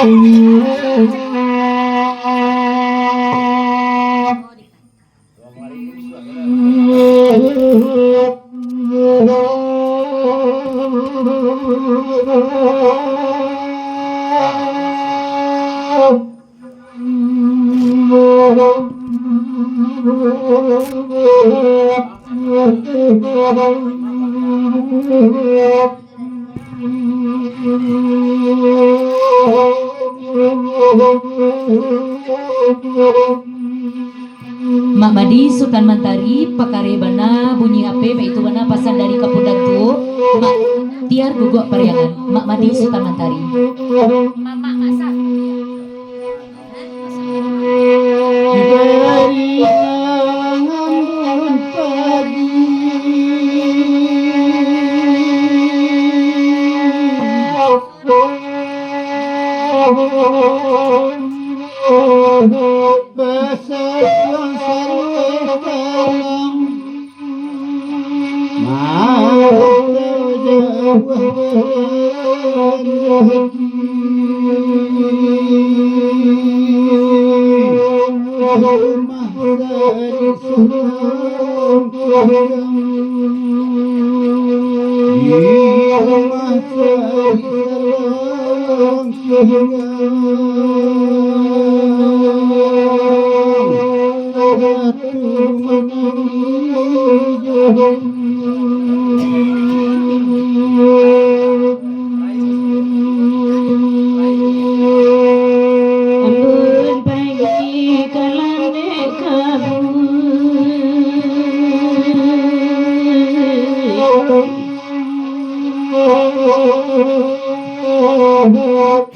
Mak Madi Sultan Mantari pakarebana bunyi HP itu mana pasan dari Kapundantu Mak Tiar guguk pariangan Mak Madi Sultan Mantari Mama masak dari ngambun pagi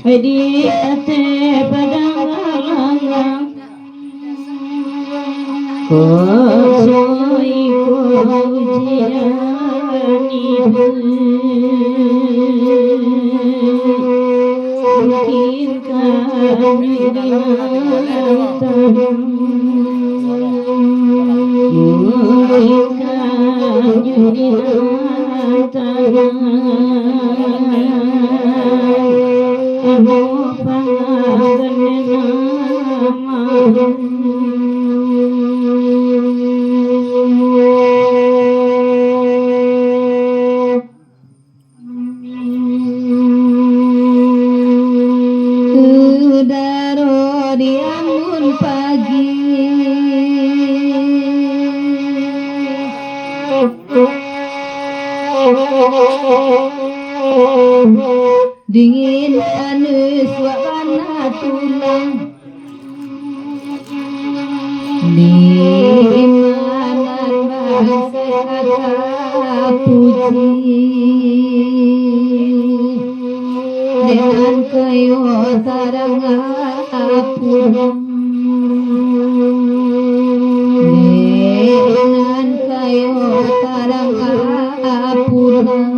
Hadi ate padang kosoi kojirani mungkin kami dingin anu suasana tulang di mana bahasa puji dengan kayu sarang apung dengan kayu sarang apung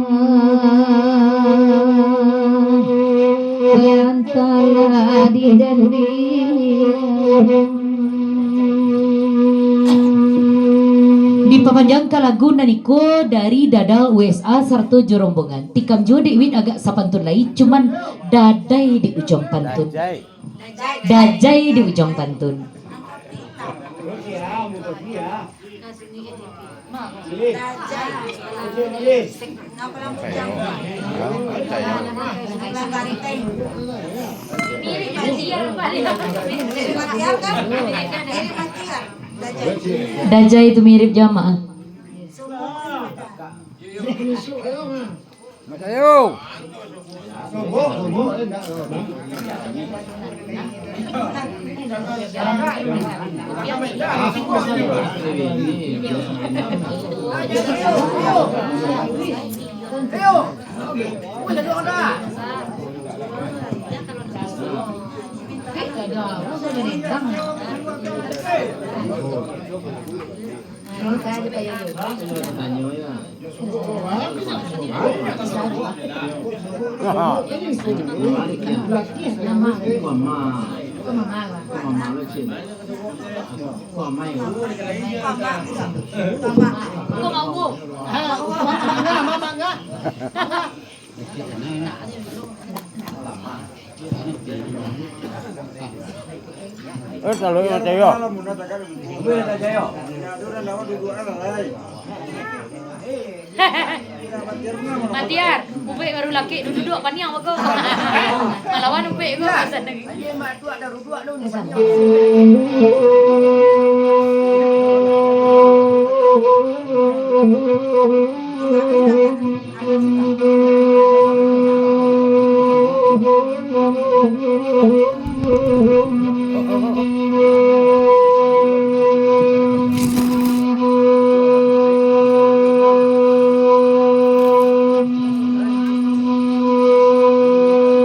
yang telah dipapanjangkan lagu naniko dari Dadal USA serta Jorombongan tikam jo diwin agak sapantun lain cuman dadai di ujung pantun dajai di ujung pantun dajai itu mirip jamaah. Ayo. Kalau yang tayo. Matiar, upe baru laki duduk paniang aku. Malawan upe gua pesan lagi.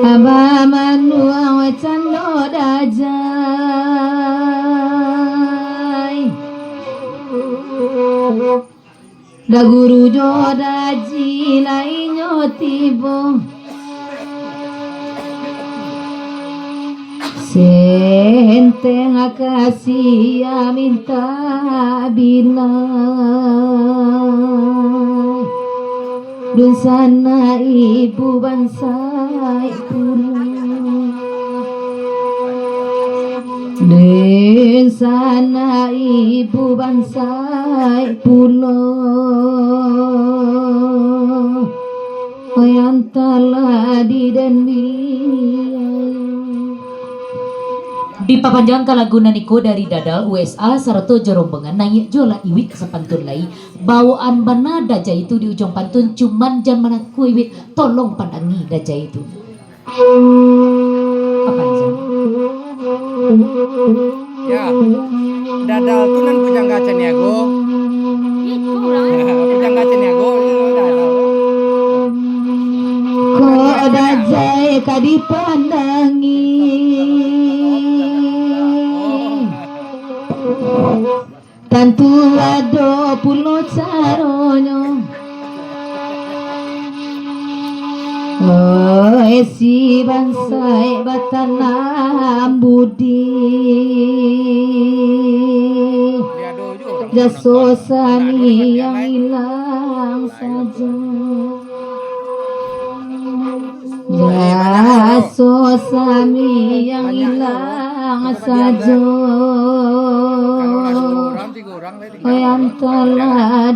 Aba manua wacando dajai da guru jodaji lainyo tibo senteng kasih minta bila dun sana ibu bangsa dun sana ibu bangsa pulau yang telah di papanjang kalagunan iko dari Dadal USA sarto jorombengan nanya jola iwit sepantun lai bawaan bana daja itu di ujung pantun cuman jan mana ku iwit tolong pandangi daja itu papanjang Ya, Dadal tunan bujang gaca niago. Bujang gaca niago. Ko dajai kadipandangi tantu ado pulo caronyo si bansai batanam budi jasosani yang hilang saja jasosani yang hilang saja yang telah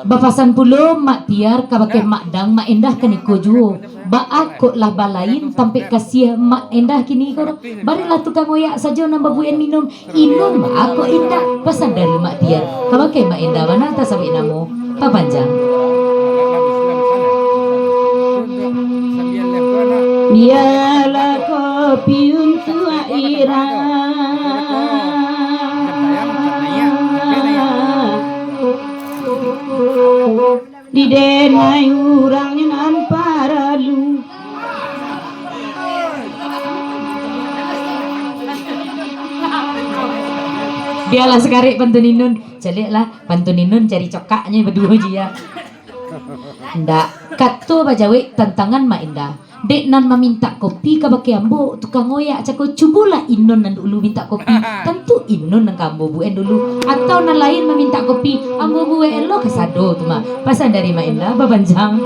Bapasan pulo mak tiar kabake mak dang mak endah kaniko juo baak kok lah balain tampik kasih mak endah kini koro barilah tukang oyak saja nambah buyan minum inum aku indah pesan dari mak tiar kabake mak endah mana tak sampai namo papanjang biarlah kopi untuk Aira di denai urangnya nampara lu biarlah sekali pantuninun celiklah pantuninun cari cokaknya berdua dia ndak katu bajawi tantangan mak indah dek nan meminta kopi kabake ambo tukang ngoyak cako cubulah inon nan dulu minta kopi tentu inon nan kambo buen dulu atau nan lain meminta kopi ambo bue elo kesado tu mah pasan dari mak indah babanjang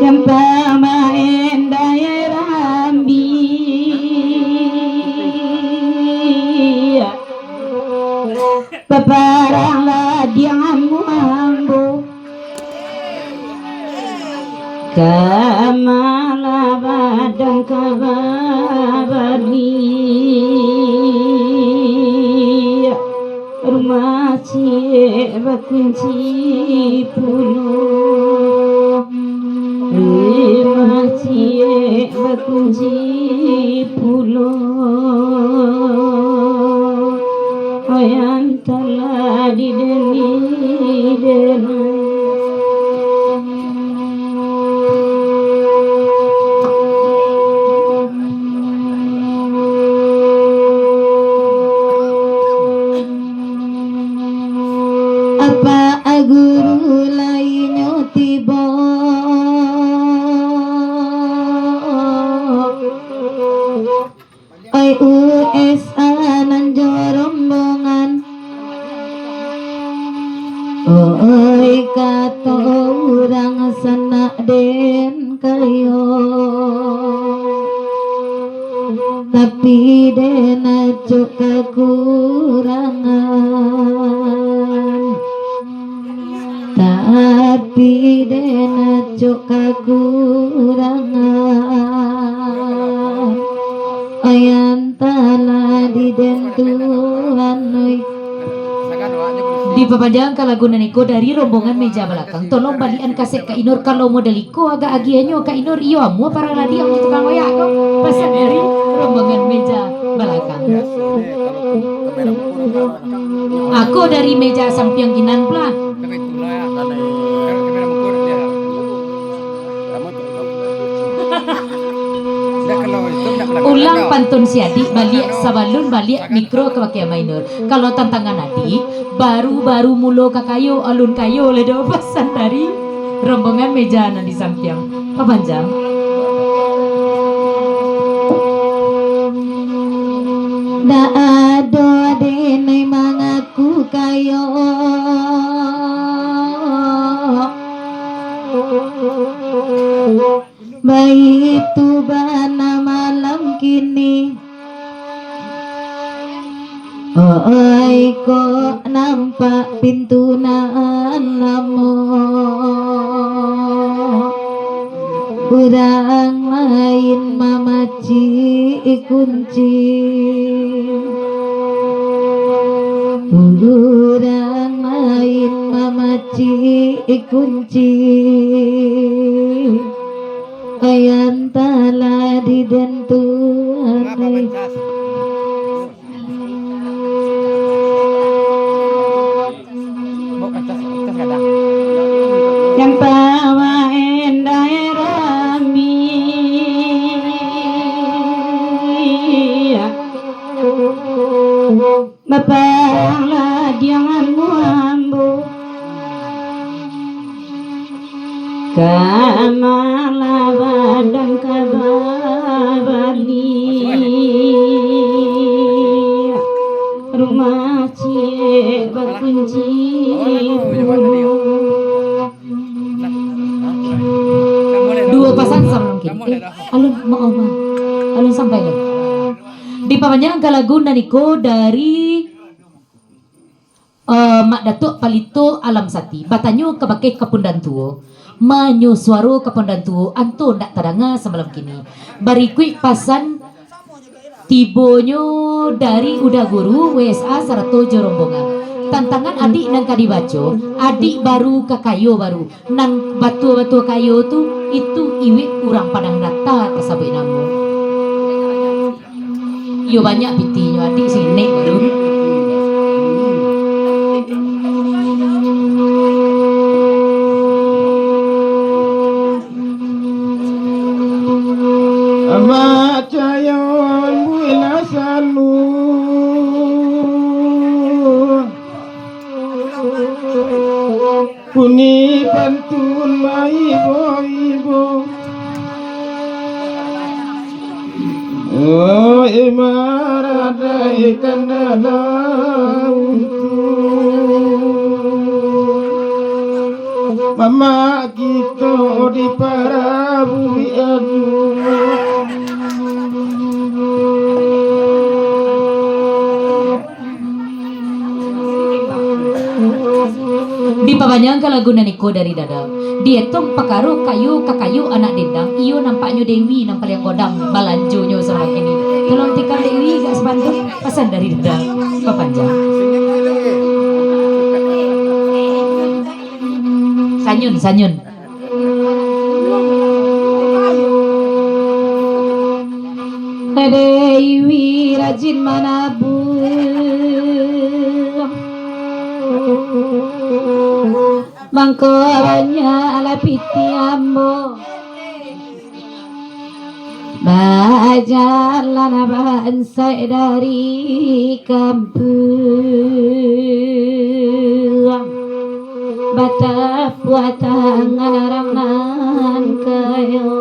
jampa mak indah ya rambi paparanglah diamu ambo kamala badan kababari rumah cie bakunci pulau rumah cie bakunci pulau yang telah dideni denai guru lainnya tiba USA nan jorombongan Oi kata orang sanak den kayo, tapi den aco kekurangan, tapi den aco kekurangan, ayan tala di den Tuhan oi. Di papanjang kalagunan iko dari rombongan meja belakang, tolong balian kaset Kak Inur kalau model iko agak agianyo Kak Inur iyo amu para ladi yang tukang wayak kok pesan dari rombongan meja belakang. Aku dari meja samping kinan pula. Ulang pantun si adik balik sabalun balik mikro ke pakai minor. Kalau tantangan adik baru-baru mulo kakayo alun kayo ledo pesan dari rombongan meja di samping papanjang. Da ado denai mangaku kayo bayi itu bana malam kini. Oi kok nampak pintu naan lamo, urang lain mamaci kunci, urang lain mamaci kunci, ayan tala di dentu aneh. Yang tawa endah rami bapak lah jangan muambu kamala badan kababali rumah cie berkunci dua pasang sama mungkin alun mau alun sampai deh di pamanjang kalagun niko dari Mak Datuk Palito Alam Sati batanyo kebakai kepundan tuo manyu suaro kepundan tuo anto ndak tadanga semalam kini barikui pasan tibonyo dari Uda Guru WSA Sarato Jorombongan. Tantangan adik nang kadibaco, adik baru kakayo baru nang batu-batu kayo tu itu iwi kurang padang rata pasabai namu. Yo banyak pitinya adik sini baru. Amat cayon buila salu kuni pantun ma ibo oh imarada ikandala mama kita di parabu adu Di papanjang kalagunan niko dari dadang dietong pakaro kayu kakayu anak dendang iyo nampaknya Dewi nampak yang kodam balanjonyo sama kini tolong tikar Dewi gak sebantu pesan dari dadang papanjang sanyun Dewi rajin menabung mangkoranya ala pitiambo bajalan bangsa dari kampung bata puatangan arangan kayo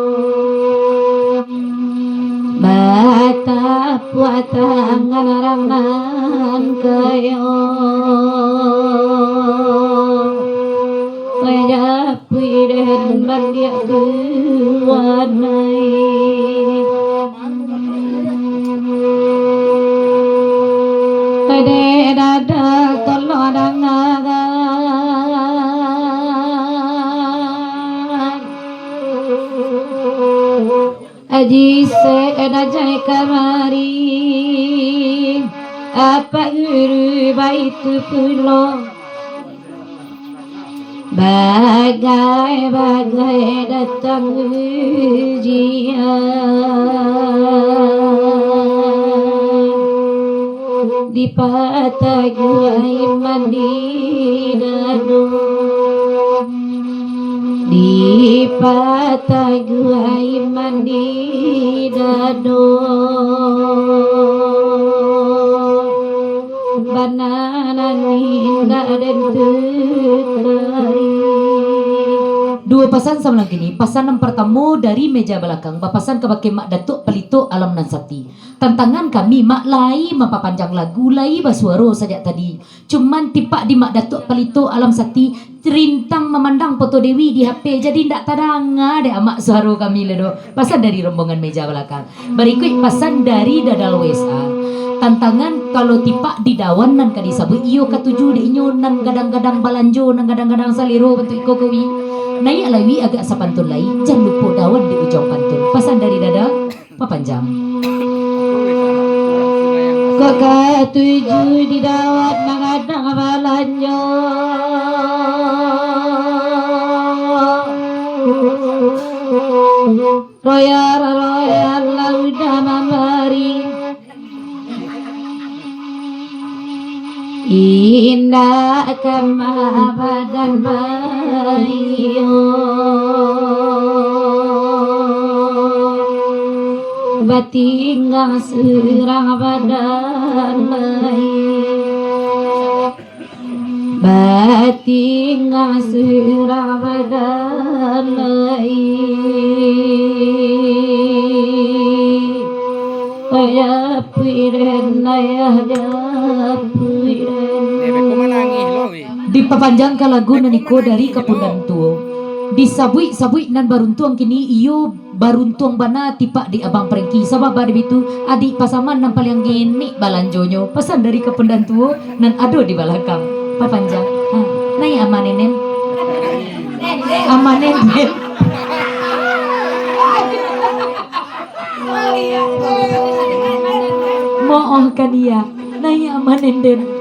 bata puatangan arangan kayo lan dia guanai Ade dada kalau Aji se jai kamari apa guru baitu pulo bagai datang ujian di pataguai mandidano di pataguai mandidano bananan indah dan tekari. Dua pasan sama lagi nih. Pasan yang pertama dari meja belakang. Bapasan kebakai mak datuk pelito alam nansati. Tantangan kami mak lai mapapanjang lagu lai basuaro saja tadi. Cuman tipak di mak datuk pelito alam sati rintang memandang foto Dewi di HP jadi ndak tadanga deh amak suara kami ledo. Pasan dari rombongan meja belakang. Berikut pasan dari dadal WSA. Tantangan kalau tipak di dawan nan kadi sabu iyo katuju de inyo nan gadang-gadang balanjo nan gadang-gadang saliro bentuk iko kowi nai alawi agak sapantun lai jangan lupa dawan di ujung pantun pasan dari dada papanjang kok katuju di dawan nan gadang balanjo royal lauda mamari indah kama badan bario batinggang serang badan lain batinggang serang badan lain ayah piren ayah dipapanjangkan lagu naniko dari kapundan tuo disabui nan baruntuang kini iyo baruntuang bana tipak di abang perengki sabab ada itu adik pasaman nan paling gini balanjonyo pesan dari kapundan tuo nan ado di belakang papanjang nai amanenen mohon kan dia nai amanenen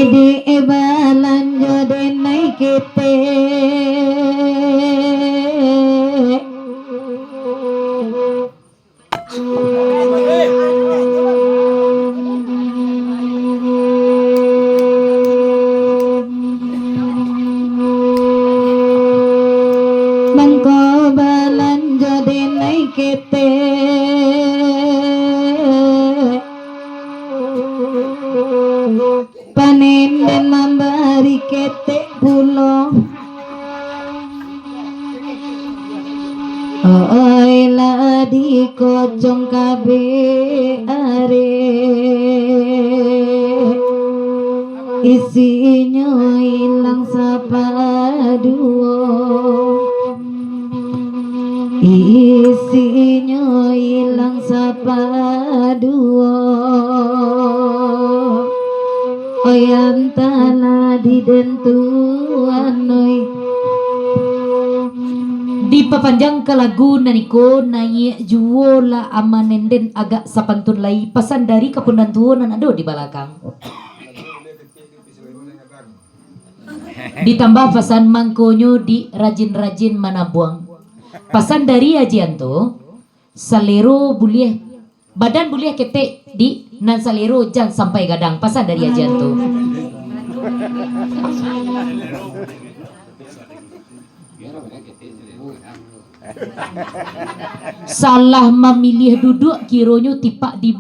Ide balanjo denai kete mangko balanjo denai kete panen dan memberi ketek pulo oi la di kocong kabe are isinya hilang sapaduo isinya hilang sapaduo Oyan tanah di dentuan noi dipapanjang ke lagu naniko naik juola amanenden agak sapantun lai pesan dari kapundan tuan nan ado di belakang ditambah pesan mangkonyo di rajin-rajin manabuang pesan dari ajianto salero boleh badan boleh ketek di nan salero jangan sampai gadang pasan dari ajian tu Salah memilih duduk kironyo tipak di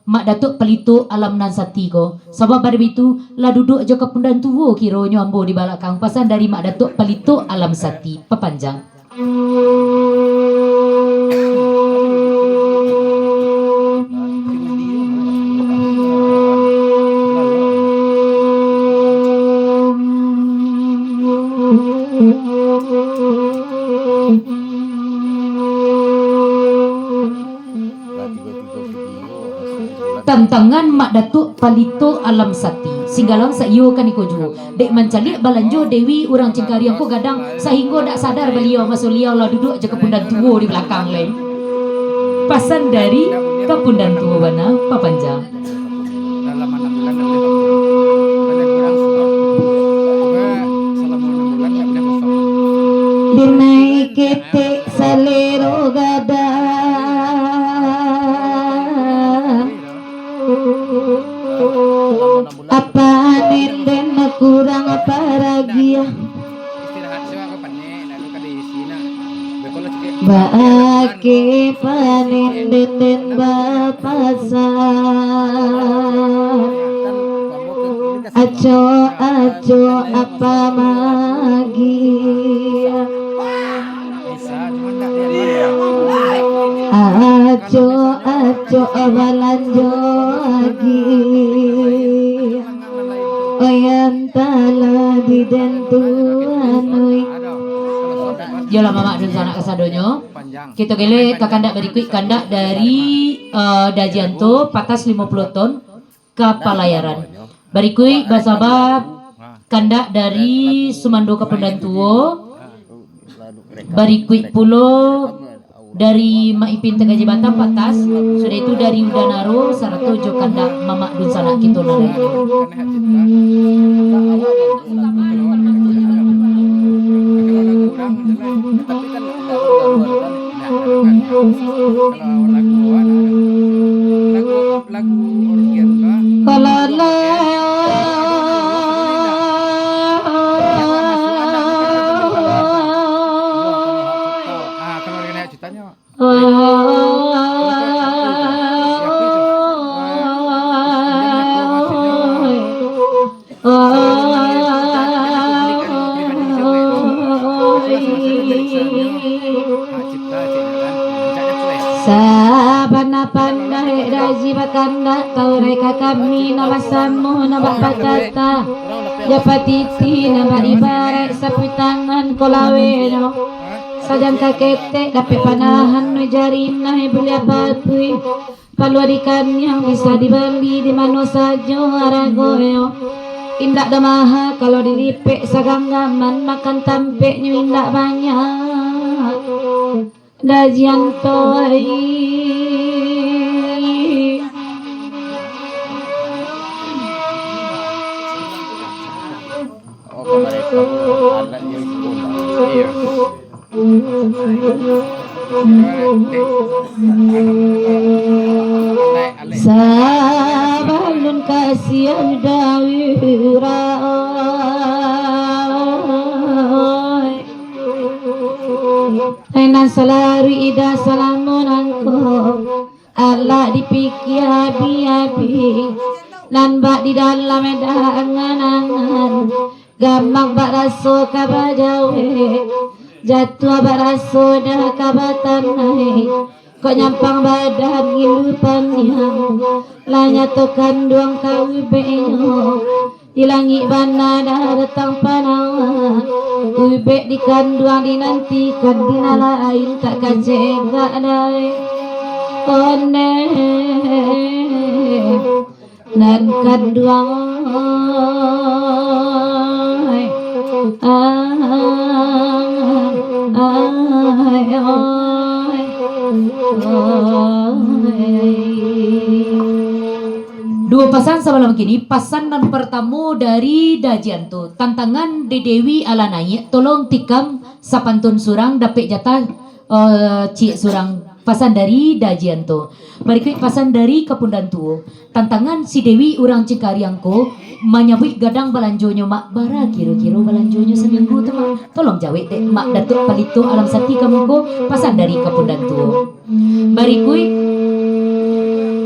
mak datuk pelito alam nan sati ko. Sebab pada itu lah duduk jo kepundan tuwo kironyo ambo di belakang pasan dari mak datuk pelito alam sati pepanjang. Tantangan mak datuk palito alam sati singgalang sayo kan iko juo dek mencalik balanjo dewi orang cengkari aku gadang sehingga dak sadar beliau masuk liau lah duduk je kepundan tuwo di belakang lain pasan dari kepundan tuwo wana papanjang. Dalam 6 bulan nggak boleh kurang selama 6 bulan nggak boleh kosong. Dinai ketek salero gada apa nenden kurang apa ragia Istirahat sih aku panen lalu kan di sini bekola cek baake panenden bapasan aco aco apa magia bisa cuma nggak dia aco aco abalanjo agi oyan tala di dentu anui Jola mama dun sana kasadonyo. panjang Kita gele kakandak berikut kandak dari Dajianto patas 50 ton ke Palayaran. Berikut basabab kandak dari Sumando ke Pendantuo. Berikut pulo dari Maipin Tegaji Batam patas. Sudah itu dari Udanaro saratu jo kandak mama dun sana kita nare. tapi kan lagu organ kalala kalau organ ceritanya sabana pandai raji bakanda kau reka kami nawasamu nabak patata japatiti nabak ibarat sapu tangan kolaweno sajang kakete dapat panahan no jarim nahi beli apa-apa paluarikan yang bisa dibeli di mana saja aragoyo indak damaha kalau dilipek saganggaman makan tampeknya indak banyak Dajianto sabalun kasih dawira Ainan salari ida salamun angko Allah dipikir habi-habi nan bak di dalam angan-angan gamak bak raso kabajawe jatuh bak raso dah kabatan naik kok nyampang badan ngilupannya lanya tokan duang kawi benyo di langit bana dah datang panawan ubek di kanduang dinantikan dinala air tak kacegak dai one nan kanduang Dua pasan sebelum kini pasangan pertama dari Dajianto tantangan Dedewi ala naik tolong tikam sapantun surang dapat jatah cik surang pasan dari Dajianto. Berikut pasan dari Kapundantu. Tantangan si Dewi urang Cikariangko menyabui gadang balanjonyo mak bara kiro-kiro balanjonyo seminggu tu mak. Tolong jawab dek mak Datuk Palito alam sati kamuko pasan dari Kapundantu. Berikut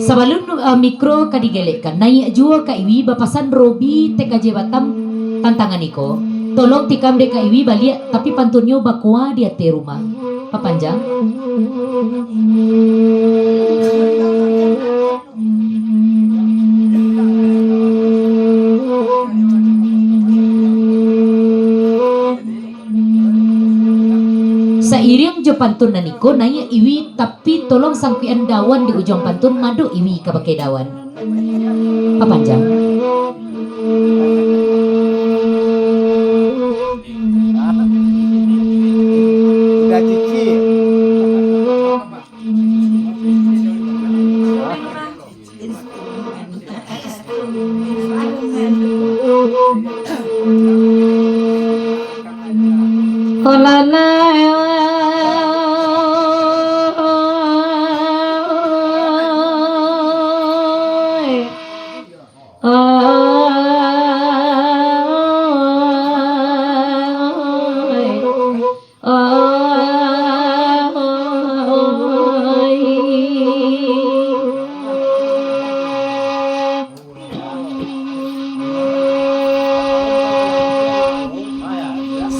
Sabalun mikro kadigelekan naik jua ka iwi bapasan Robi TKJ Batam tantangan iko. Tolong tikam dek ka iwi balik tapi pantunyo bakwa dia te rumah. Papanjang. Seiring jo pantun naniko naik iwi tapi tolong sangkian dawan di ujung pantun madu iwi ka pakai dawan. Papanjang. Udah cici. Kolana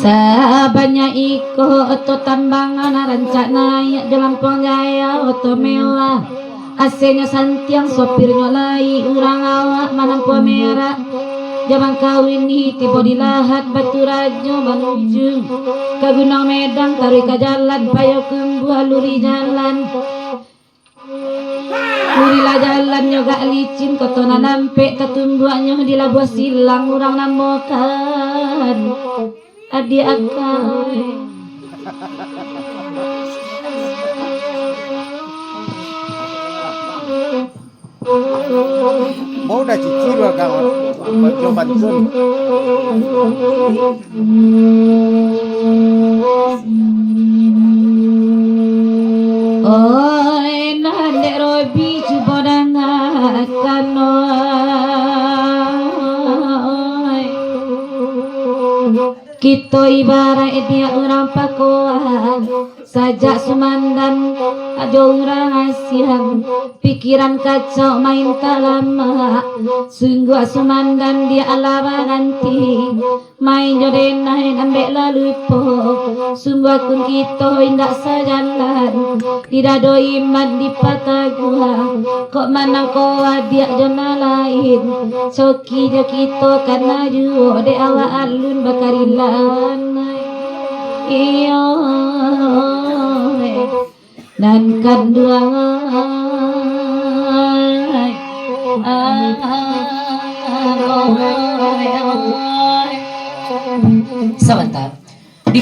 Sabanya iko oto tambangan rencana ya dalam penggaya oto mewah asenya santiang sopirnya lai urang awak manampu merah zaman kawin ni tiba di lahat batu rajo menuju ke Gunung Medang tarik ke jalan payo kembu aluri jalan Urilah jalannya gak licin kotona nampe ketumbuannya di labuah silang urang namokan adik akak Mau udah cici lo kawan. Baju pantun. Oi nande robi cubodangakan oi Kita ibarat dia orang pakuan sajak sumandan ada orang asihan pikiran kacau main tak lama sungguh sumandan dia alaba ganti main jodenain ambek lalu po sungguh kun kita indak sejalan tidak do iman di patah gua kok mana kau dia jona lain soki jo kita karena juo de awak alun bakarilan iyo dan kedua Sebentar. Di